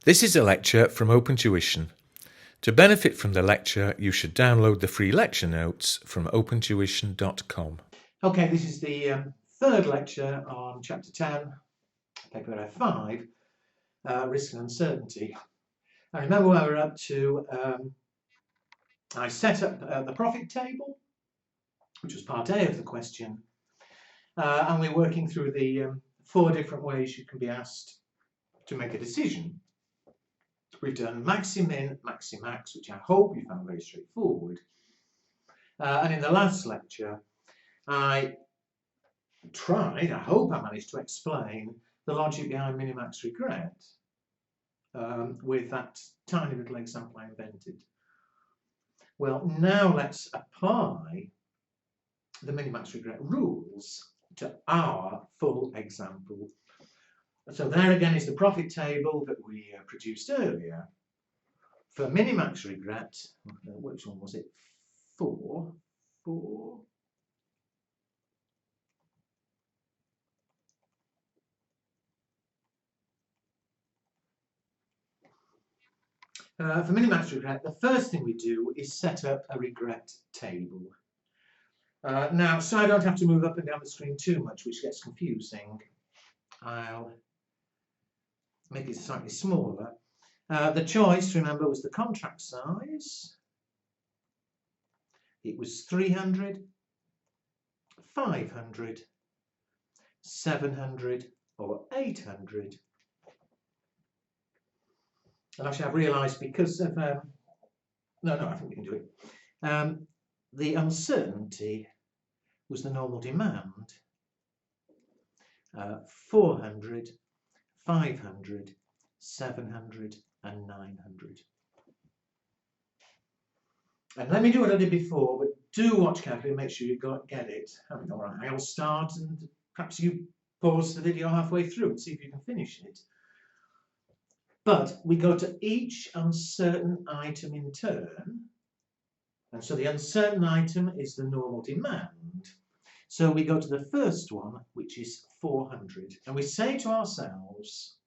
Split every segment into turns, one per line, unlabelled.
This is a lecture from Open Tuition. To benefit from the lecture, you should download the free lecture notes from opentuition.com.
Okay, this is the third lecture on Chapter 10, Paper F5, Risk and Uncertainty. I remember where we're up to. I set up the profit table, which was part A of the question, and we're working through the 4 different ways you can be asked to make a decision. We've done Maxi-Min, Maxi-Max, which I hope you found very straightforward. And in the last lecture, I hope I managed to explain the logic behind Minimax regret with that tiny little example I invented. Well, now let's apply the Minimax regret rules to our full example. So there again is the profit table that we produced earlier. For Minimax regret, which one was it? 4. For Minimax regret, the first thing we do is set up a regret table. Now, so I don't have to move up and down the screen too much, which gets confusing, I'll make it slightly smaller. The choice, remember, was the contract size. It was 300, 500, 700 or 800. And actually I've realised because of, I think we can do it. The uncertainty was the normal demand. 400, 500, 700 and 900. And let me do what I did before, but do watch carefully and make sure you get it. I mean, all right, I'll start and perhaps you pause the video halfway through and see if you can finish it. But we go to each uncertain item in turn. And so the uncertain item is the normal demand. So we go to the first one, which is 400. And we say to ourselves,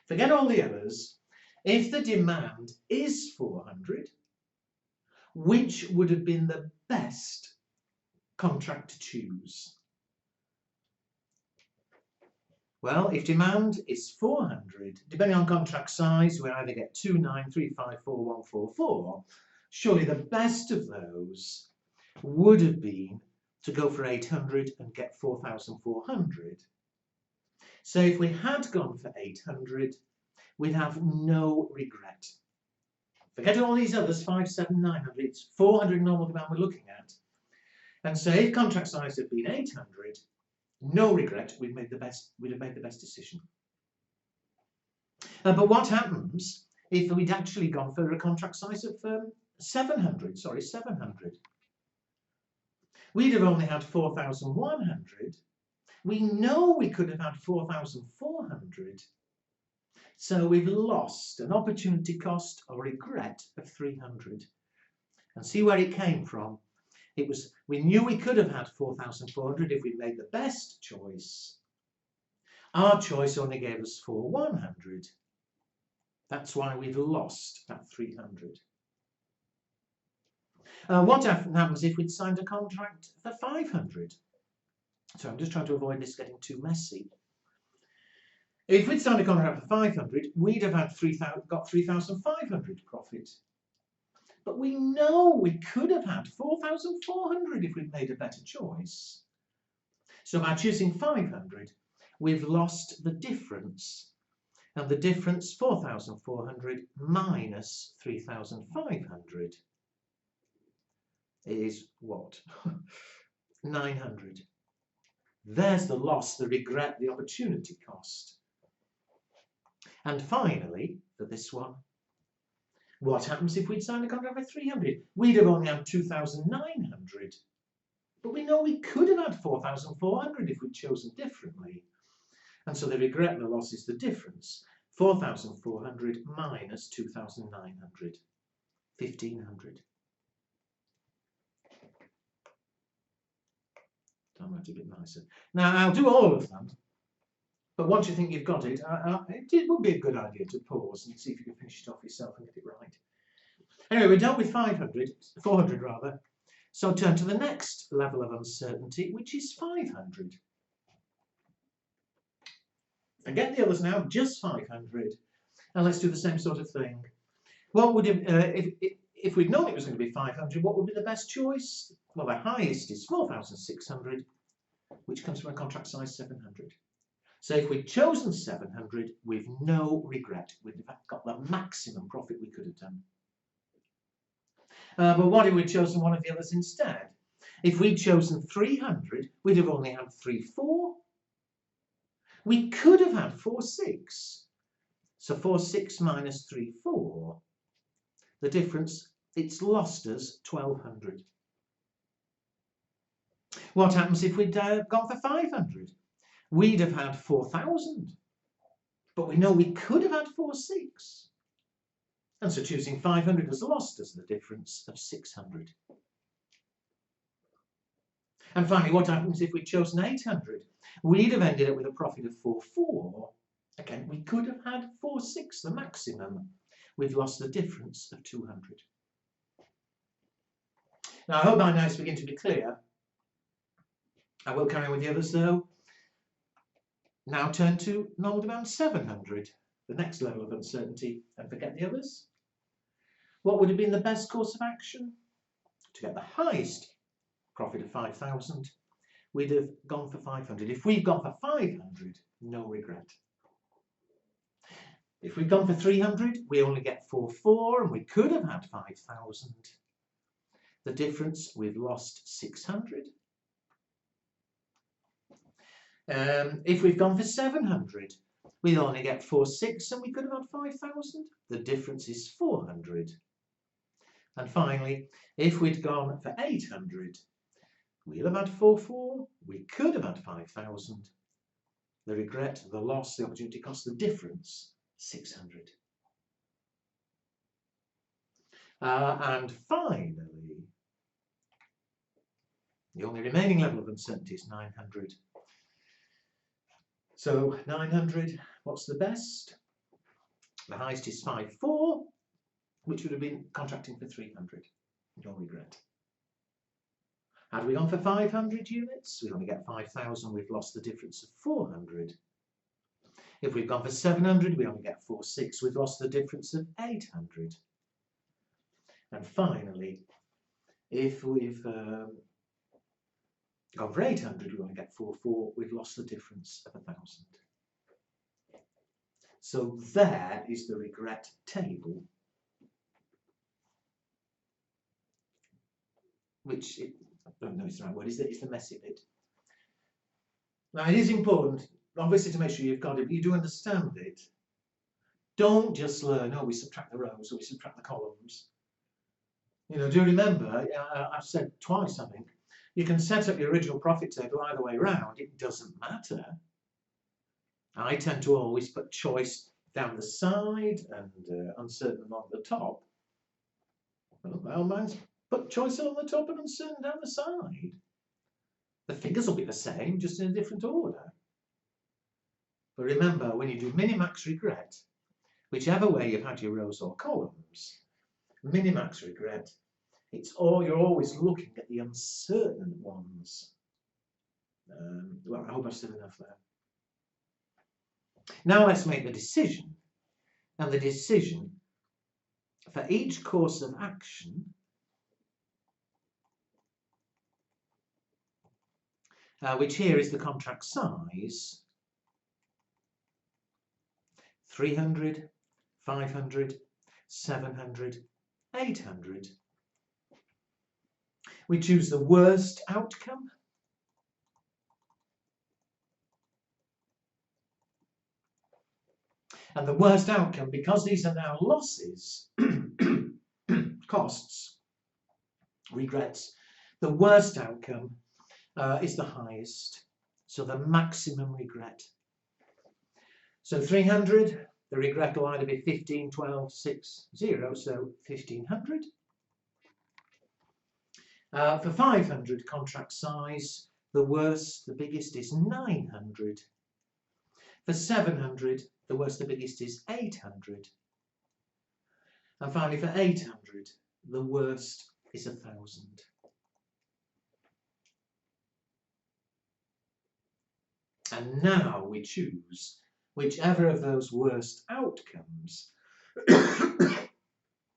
forget all the others, if the demand is 400, which would have been the best contract to choose? Well, if demand is 400, depending on contract size, we either get 2, 9, 3, 5, 4, 1, 4, 4. Surely the best of those would have been to go for 800 and get 4,400. So if we had gone for 800, we'd have no regret. Forget all these others, 5, 7, 900, it's 400 normal demand we're looking at. And so if contract size had been 800, no regret, we'd have made the best decision. But what happens if we'd actually gone for a contract size of 700? We'd have only had 4,100. We know we could have had 4,400. So we've lost an opportunity cost or regret of 300. And see where it came from. It was, we knew we could have had 4,400 if we'd made the best choice. Our choice only gave us 4,100. That's why we've lost that 300. What happens if we'd signed a contract for 500? So I'm just trying to avoid this getting too messy. If we'd signed a contract for 500, we'd have had got 3,500 profit. But we know we could have had 4,400 if we'd made a better choice. So by choosing 500, we've lost the difference. And the difference, 4,400 minus 3,500, is what? 900. There's the loss, the regret, the opportunity cost. And finally, for this one, what happens if we'd signed a contract for 300? We'd have only had 2,900. But we know we could have had 4,400 if we'd chosen differently. And so the regret and the loss is the difference. 4,400 minus 2,900. 1,500. I'll write it a bit nicer. Now I'll do all of them. But once you think you've got it, it would be a good idea to pause and see if you can finish it off yourself and get it right. Anyway, we're done with 400 rather. So turn to the next level of uncertainty, which is 500. Forget the others now, just 500. And let's do the same sort of thing. What would if we'd known it was going to be 500, what would be the best choice? Well, the highest is 4,600, which comes from a contract size 700. So if we'd chosen 700, we've no regret. We've got the maximum profit we could have done. But what if we'd chosen one of the others instead? If we'd chosen 300, we'd have only had 3,4. We could have had 4,6. So 4,6 minus 3,4. The difference, it's lost us 1,200. What happens if we'd gone for 500? We'd have had 4,000. But we know we could have had 4,6. And so choosing 500 has lost us the difference of 600. And finally, what happens if we'd chosen 800? We'd have ended up with a profit of 4,4. Again, we could have had 4,6, the maximum. We've lost the difference of 200. Now, I hope by now it's beginning to be clear. I will carry on with the others though. Now turn to normal demand 700, the next level of uncertainty, and forget the others. What would have been the best course of action? To get the highest profit of 5,000, we'd have gone for 500. If we'd gone for 500, no regret. If we'd gone for 300, we only get 4,4, and we could have had 5,000. The difference, we've lost 600. If we've gone for 700, we only get 4,6, and we could have had 5,000. The difference is 400. And finally, if we'd gone for 800, we'll have had 4,4. We could have had 5,000. The regret, the loss, the opportunity cost, the difference, 600. And finally, the only remaining level of uncertainty is 900. So 900, what's the best? The highest is 5,4, which would have been contracting for 300. No regret. Had we gone for 500 units, we only get 5,000. We've lost the difference of 400. If we've gone for 700, we only get 4,6. We've lost the difference of 800. And finally, if we've gone for 800, we only get 4,4. We've lost the difference of 1,000. So there is the regret table, which I don't know if it's the right word. It's the messy bit. Now it is important, obviously, to make sure you've got it, but you do understand it. Don't just learn, oh, we subtract the rows or we subtract the columns. You know, do remember, I've said twice, I think, you can set up your original profit table either way around. It doesn't matter. I tend to always put choice down the side and uncertain along the top. Well, mine's put choice along the top and uncertain down the side. The figures will be the same, just in a different order. But remember, when you do minimax regret, whichever way you've had your rows or columns, minimax regret, you're always looking at the uncertain ones. Well, I hope I've said enough there. Now let's make the decision. And the decision for each course of action which here is the contract size, 300, 500, 700, 800. We choose the worst outcome. And the worst outcome, because these are now losses, costs, regrets, the worst outcome is the highest, so the maximum regret. So 300, the regret will either be 15, 12, 6, 0, so 1,500. For 500 contract size, the worst, the biggest is 900. For 700, the worst, the biggest is 800. And finally, for 800, the worst is 1,000. And now we choose whichever of those worst outcomes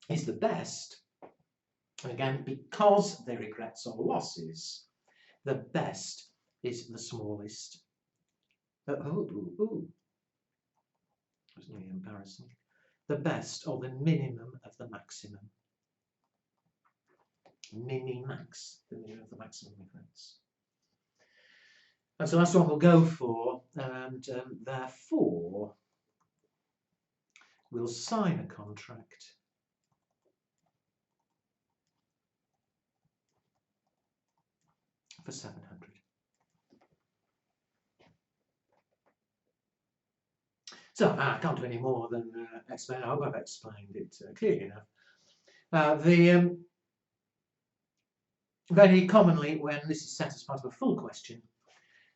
is the best. And again, because they're regrets or losses, the best is the smallest. That's really embarrassing. The best or the minimum of the maximum. Minimax, the minimum of the maximum regrets. And so that's what we'll go for, and therefore we'll sign a contract for 700. So I can't do any more than explain. I hope I've explained it clearly enough. Very commonly, when this is set as part of a full question,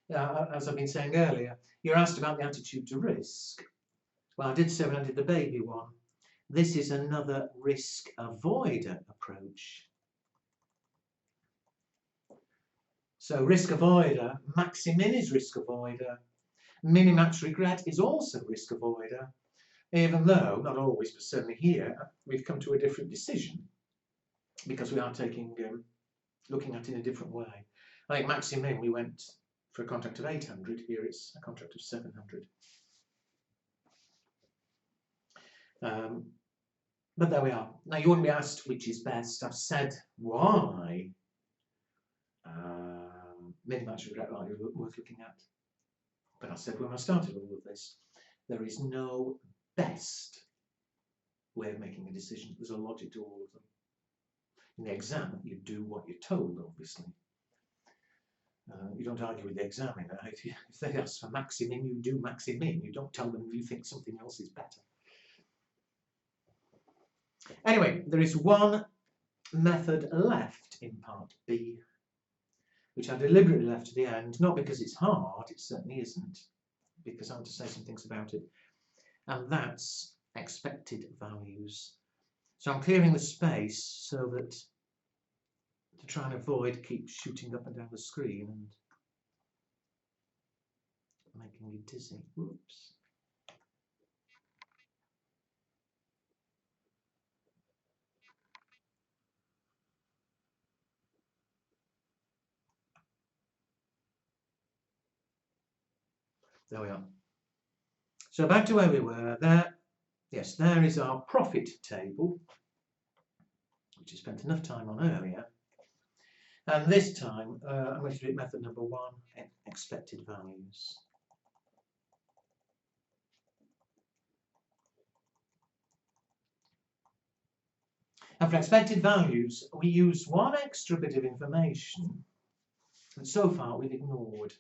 as I've been saying earlier, you're asked about the attitude to risk. Well, I did say when I did the baby one, this is another risk avoider approach. So risk avoider, Maximin is risk avoider, Minimax regret is also risk avoider, even though, not always, but certainly here, we've come to a different decision because we are looking at it in a different way. I think Maximin, we went for a contract of 800, here it's a contract of 700. But there we are. Now you wouldn't be asked which is best. I've said why Minimax regret value is worth looking at. But I said when I started all of this, there is no best way of making a decision. There's a logic to all of them. In the exam, you do what you're told, obviously. You don't argue with the examiner. If they ask for Maximin, you do Maximin. You don't tell them you think something else is better. Anyway, there is one method left in part B, which I deliberately left to the end, not because it's hard, it certainly isn't, because I want to say some things about it, and that's expected values. So I'm clearing the space so that to try and avoid keep shooting up and down the screen and making you dizzy. Whoops. There we are. So back to where we were. There, yes, there is our profit table, which I spent enough time on earlier. And this time, I'm going to do it method number 1, expected values. And for expected values, we use one extra bit of information that so far we've ignored.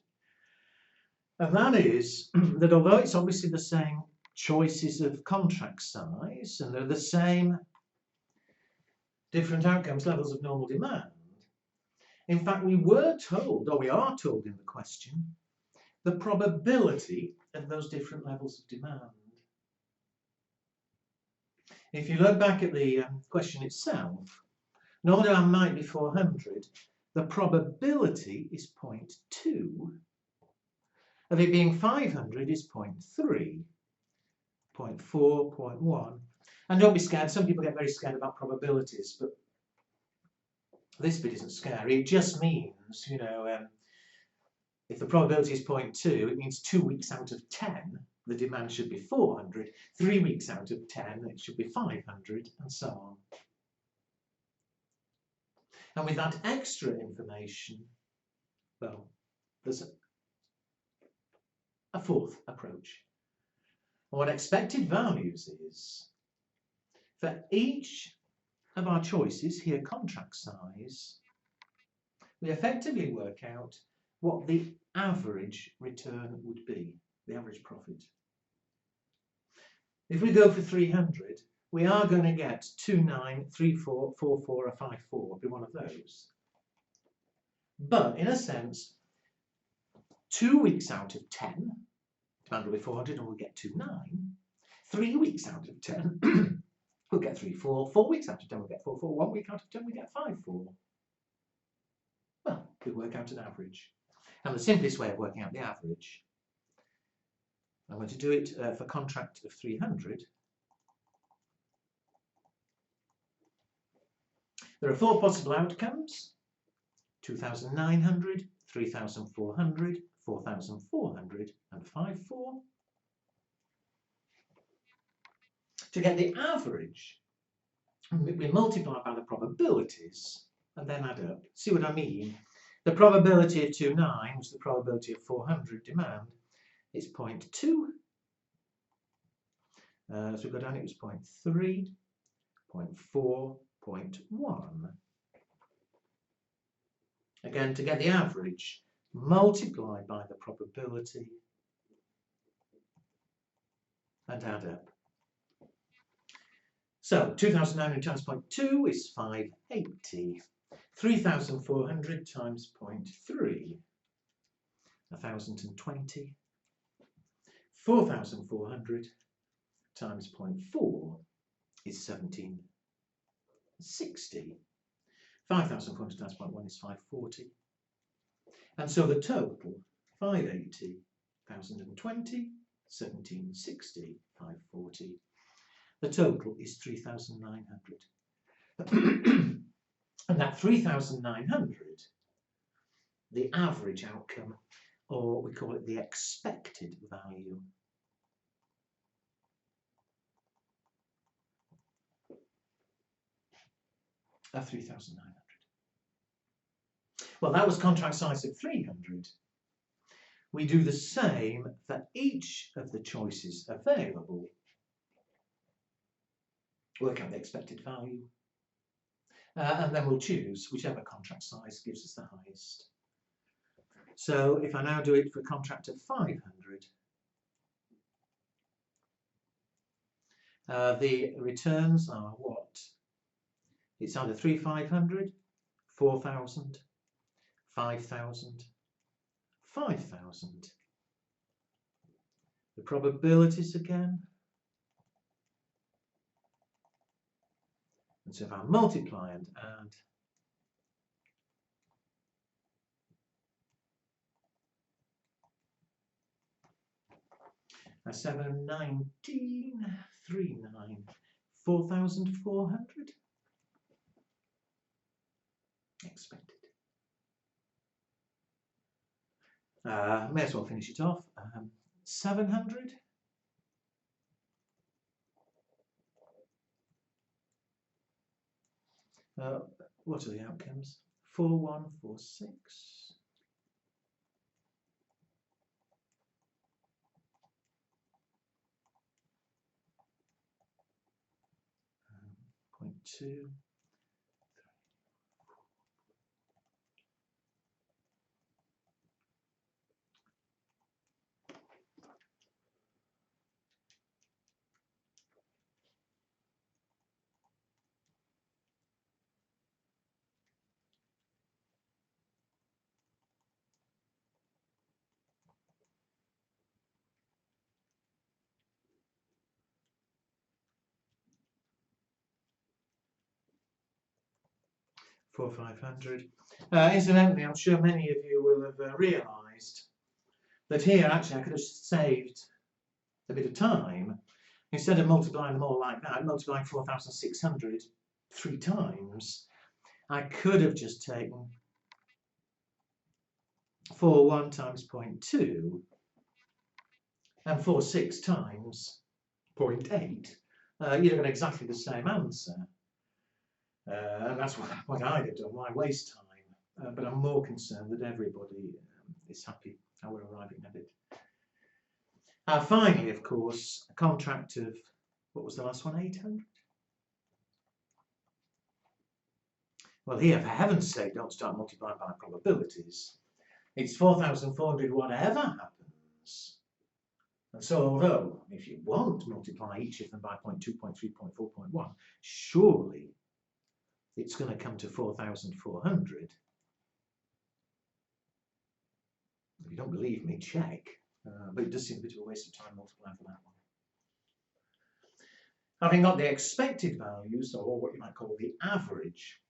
And that is that although it's obviously the same choices of contract size and they're the same different outcomes, levels of normal demand, in fact we were told, or we are told in the question, the probability of those different levels of demand. If you look back at the question itself, normal demand might be 400, the probability is 0.2. Of it being 500 is 0.3, 0.4, 0.1. And don't be scared, some people get very scared about probabilities, but this bit isn't scary. It just means, you know, if the probability is 0.2, it means 2 weeks out of 10, the demand should be 400. 3 weeks out of 10, it should be 500, and so on. And with that extra information, well, there's a fourth approach. And what expected values is, for each of our choices, here contract size, we effectively work out what the average return would be, the average profit. If we go for 300, we are going to get 29, 34, 44 or 54, be one of those. But in a sense, 2 weeks out of 10, Demand will be 400 and we'll get 2.9. 3 weeks out of 10, we'll get 3.4. 4 weeks out of 10, we'll get 4.4. 1 week out of 10, we get 5.4. Well, we work out an average. And the simplest way of working out the average, I'm going to do it for contract of 300. There are 4 possible outcomes: 2,900, 3,400, 4,400 and 5.4. To get the average, we multiply by the probabilities and then add up. See what I mean? The probability of 2.9 was the probability of 400 demand. It's 0.2. As we go down, it was 0.3, 0.4, 0.1. Again, to get the average, multiply by the probability and add up. So 2,900 times 0.2 is 580. 3,400 times 0.3, 1,020. 4,400 times 0.4 is 1,760. 5,400 times 0.1 is 540. And so the total, 580, 1,020, 1,760, 540. The total is 3,900. And that 3,900, the average outcome, or we call it the expected value. Of 3,900. Well, that was contract size of 300. We do the same for each of the choices available. Work out the expected value. And then we'll choose whichever contract size gives us the highest. So if I now do it for a contract of 500, the returns are what? It's either 3,500, 4,000, 5,000, 5,000. The probabilities again. And so if I multiply and add, a 719, 39, 4,400 expected. May as well finish it off. 700. What are the outcomes? 4146. 0.2. 4,500. Incidentally, I'm sure many of you will have realised that here actually I could have saved a bit of time. Instead of multiplying them all like that, multiplying 4,600 3 times, I could have just taken 4.1 times 0.2 and 4.6 times 0.8. You'd have got exactly the same answer. And that's what I'd have done. Why waste time? But I'm more concerned that everybody is happy how we're arriving at it. Finally, of course, a contract of, what was the last one, 800? Well, here, for heaven's sake, don't start multiplying by probabilities. It's 4,400 whatever happens. And so, although, if you want to multiply each of them by 0.2, 0.3, 0.4, 0.1, surely it's going to come to 4,400. If you don't believe me, check. But it does seem a bit of a waste of time multiplying for that one. Having got the expected values, or what you might call the average,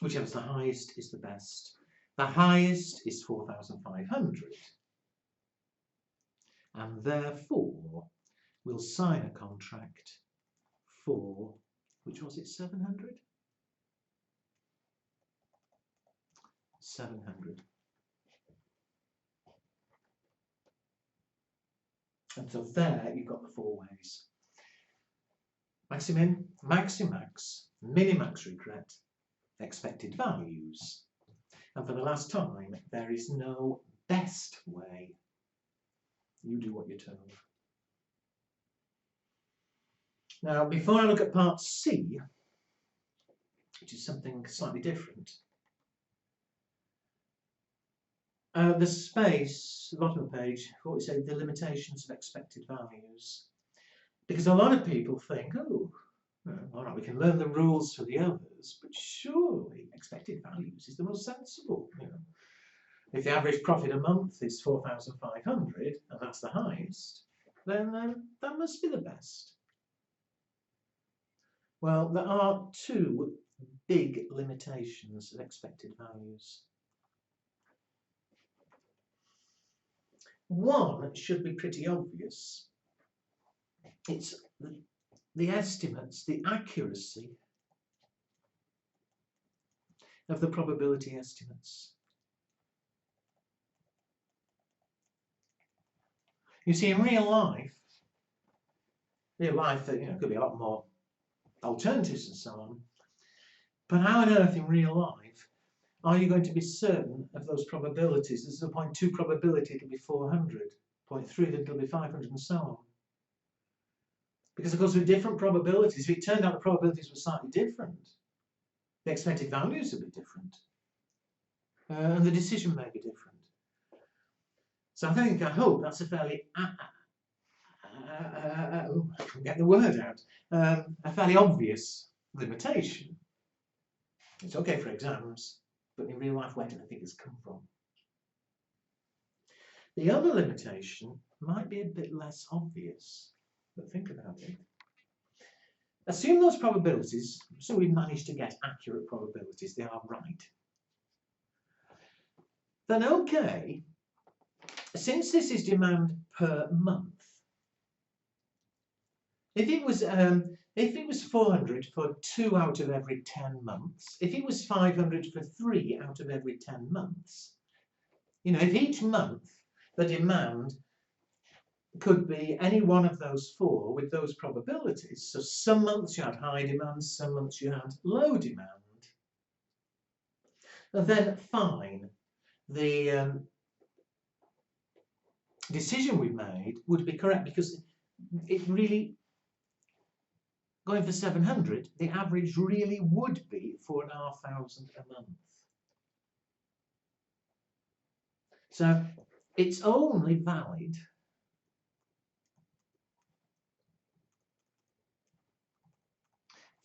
whichever's the highest is the best. The highest is 4,500. And therefore, we'll sign a contract for, which was it, 700? 700. And so there you've got the four ways. Maximin, Maximax, Minimax regret, expected values. And for the last time, there is no best way. You do what you're told. Now, before I look at part C, which is something slightly different, the space, the bottom of the page, what we say, the limitations of expected values. Because a lot of people think, oh, all right, we can learn the rules for the others, but surely expected values is the most sensible. If the average profit a month is 4,500, and that's the highest, then that must be the best. Well, there are two big limitations of expected values. One should be pretty obvious. It's the estimates, the accuracy of the probability estimates. You see, in real life, there could be a lot more alternatives and so on. But how on earth in real life are you going to be certain of those probabilities? There's a 0.2 probability it'll be 400, 0.3 that it'll be 500 and so on. Because of course with different probabilities, if it turned out the probabilities were slightly different, the expected values would be different. And the decision may be different. So I hope that's a fairly, I can't get the word out, a fairly obvious limitation. It's okay for exams, but in real life, where do the figures come from? The other limitation might be a bit less obvious, but think about it. Assume those probabilities, so we manage to get accurate probabilities, they are right. Then okay, since this is demand per month, if it was 400 for 2 out of every 10 months, if it was 500 for 3 out of every 10 months, if each month the demand could be any one of those four with those probabilities, so some months you had high demand, some months you had low demand, then fine. The decision we made would be correct because it really, going for 700, the average really would be 4,500 a month. So it's only valid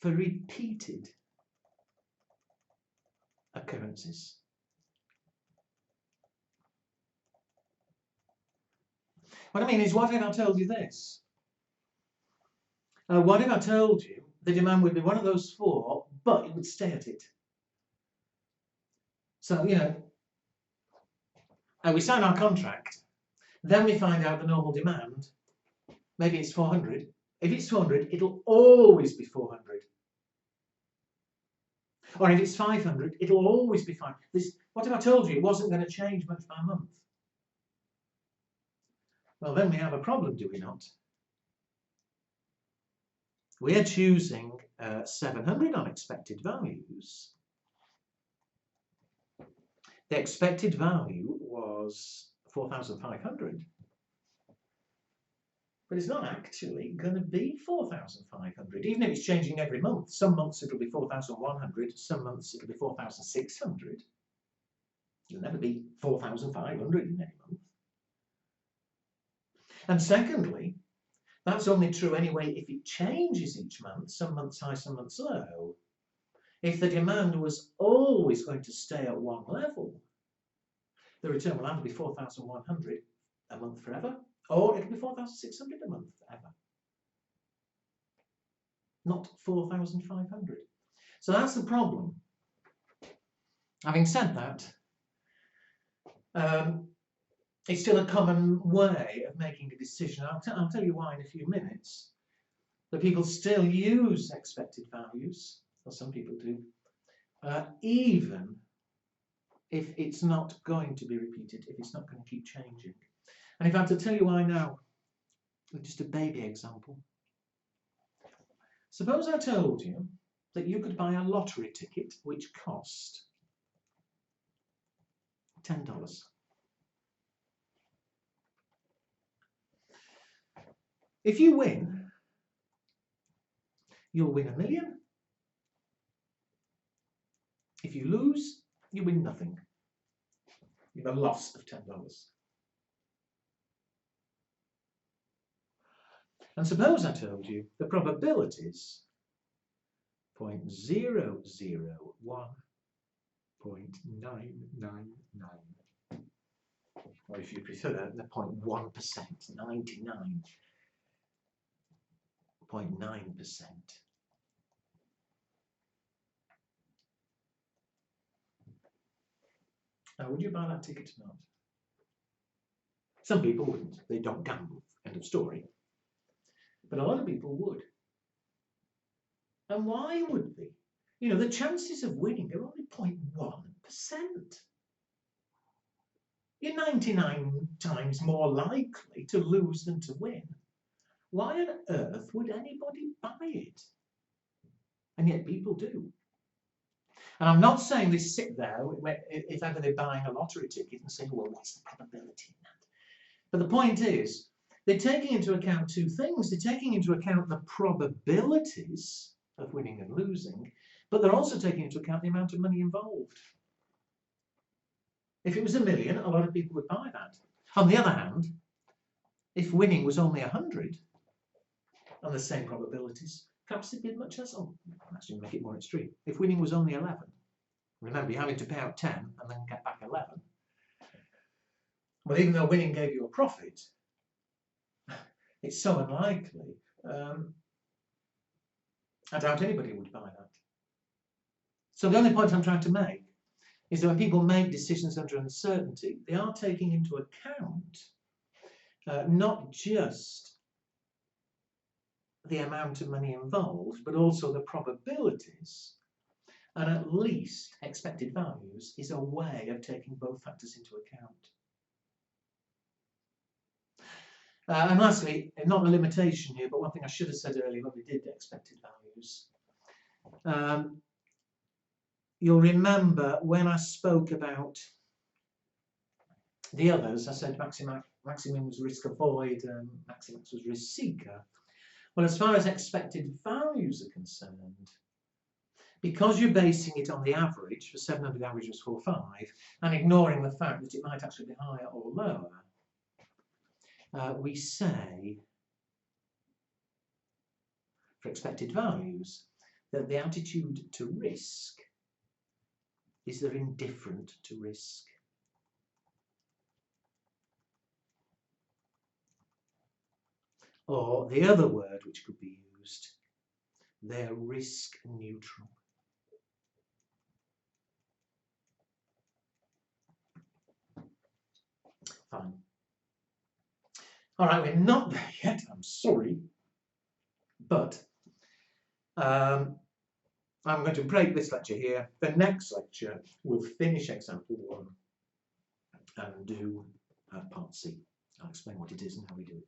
for repeated occurrences. What I mean is, what if I told you this? What if I told you the demand would be one of those four, but it would stay at it? So, we sign our contract, then we find out the normal demand. Maybe it's 400. If it's 400, it'll always be 400. Or if it's 500, it'll always be 500. What if I told you it wasn't going to change month by month? Well, then we have a problem, do we not? We are choosing 700 on expected values. The expected value was 4,500. But it's not actually going to be 4,500, even if it's changing every month. Some months it'll be 4,100, some months it'll be 4,600. It'll never be 4,500 in any month. And secondly, that's only true anyway if it changes each month, some months high, some months low. If the demand was always going to stay at one level, the return will either be 4,100 a month forever, or it'll be 4,600 a month forever. Not 4,500. So that's the problem. Having said that, it's still a common way of making a decision. I'll tell you why in a few minutes. But people still use expected values, or some people do, even if it's not going to be repeated, if it's not going to keep changing. And if I had to tell you why now, with just a baby example. Suppose I told you that you could buy a lottery ticket which cost $10. If you win, you'll win $1 million. If you lose, you win nothing. You have a loss of $10. And suppose I told you the probabilities 0.001.999. Or if you prefer the 0.1%, 99.9%. Now, would you buy that ticket or not? Some people wouldn't. They don't gamble. End of story. But a lot of people would. And why would they? You know, the chances of winning are only 0.1%. You're 99 times more likely to lose than to win. Why on earth would anybody buy it? And yet people do. And I'm not saying they sit there if ever they're buying a lottery ticket and saying, well, what's the probability in that? But the point is, they're taking into account two things. They're taking into account the probabilities of winning and losing, but they're also taking into account the amount of money involved. If it was $1 million, a lot of people would buy that. On the other hand, if winning was only 100 on the same probabilities, perhaps they'd be much less. Oh, actually make it more extreme. If winning was only 11, remember you're having to pay out 10 and then get back 11. Well, even though winning gave you a profit, it's so unlikely. I doubt anybody would buy that. So the only point I'm trying to make is that when people make decisions under uncertainty, they are taking into account not just the amount of money involved, but also the probabilities. And at least expected values is a way of taking both factors into account. And lastly, not a limitation here, but one thing I should have said earlier when we did expected values. You'll remember when I spoke about the others, I said maximum was risk avoid and Minimax was risk seeker. Well, as far as expected values are concerned, because you're basing it on the average, for 700 the average was 4.5, and ignoring the fact that it might actually be higher or lower, we say for expected values that the attitude to risk is they're indifferent to risk. Or the other word which could be used, they're risk neutral. Fine. All right, we're not there yet, I'm sorry. But I'm going to break this lecture here. The next lecture, we'll finish example 1 and do part C. I'll explain what it is and how we do it.